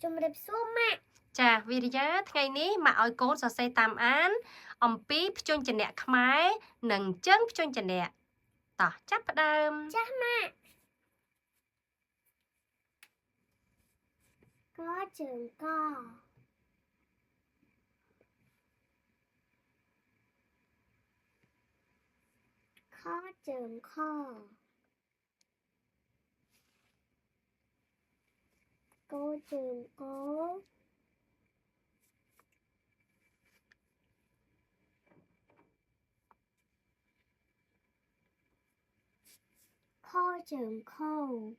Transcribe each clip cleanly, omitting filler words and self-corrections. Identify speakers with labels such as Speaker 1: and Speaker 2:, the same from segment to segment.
Speaker 1: Chùm đẹp xua mẹ.
Speaker 2: Chà, vì giá ngày ní mà oi cốt sẽ xây tam án. Ông bí chôn chân nẹ khmái. Nâng chân chôn chân nẹ. Tỏ chắc bắt đâm.
Speaker 1: Chắc mẹ. Có trường co. Khó trường kho. Cô trường cố. Kho trường khô.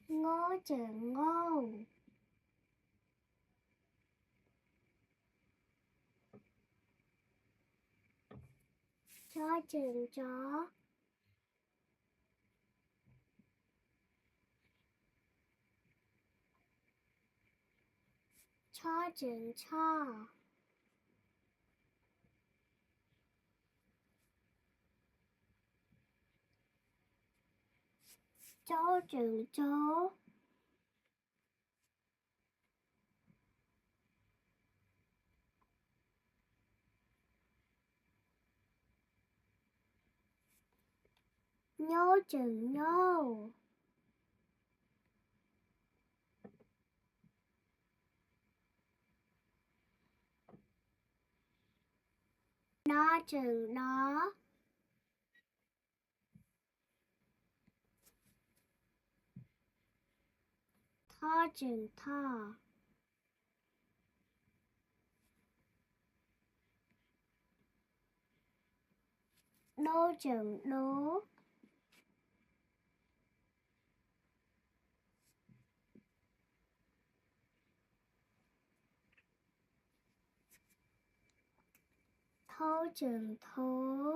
Speaker 1: Ngô trường ngô. Chó trường chó. Chó trường cho. Chó trường chó. Nhô trường nhô. Đo trường đó. Tho trường tho. Đô trường đố. Thô trường thố.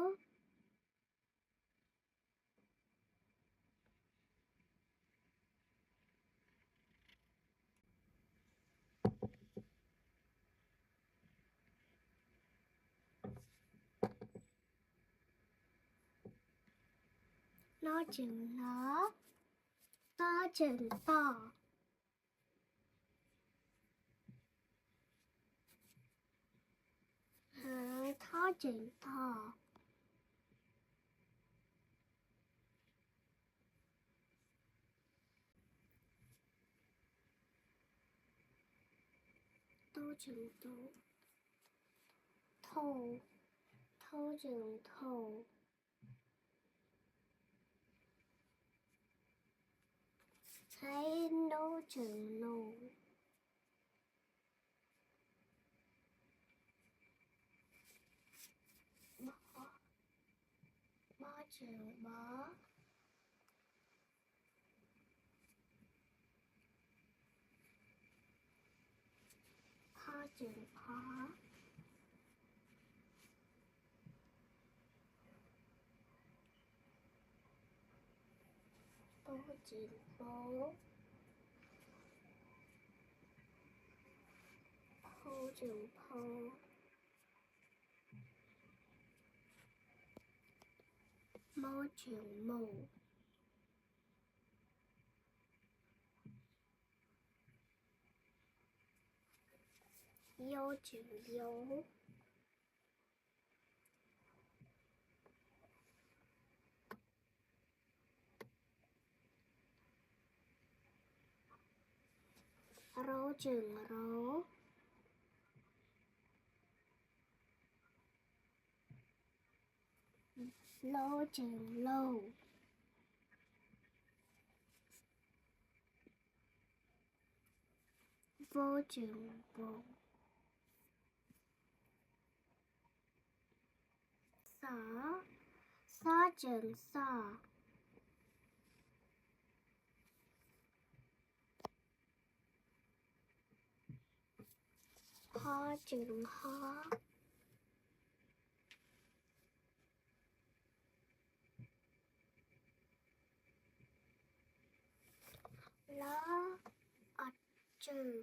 Speaker 1: Nó trường nó. To trường to. Thó trường thò. Tô trường tô. Thô. Thô trường thô. Thấy nô trường nô. Bó trường bó. Kho trường khó. Bố trường bố. Phô trường phô. Mô trường mô. Vô trường vô. Rô trường rô. Lô trường lô. Vô trường vô. Xó. Xó trường xó. Ho trường ho. chừng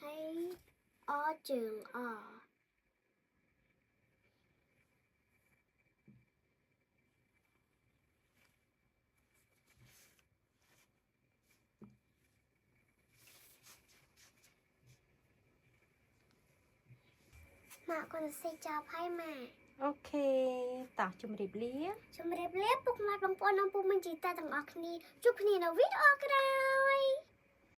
Speaker 1: hay chừng Mẹ con sẽ chào hai mẹ
Speaker 2: អូខេតោះជម្រាបលា
Speaker 1: ជំរាបលាពុកម៉ែបងប្អូននិងពូមីងជីតាទាំងអស់គ្នាជួបគ្នានៅវីដេអូក្រោយ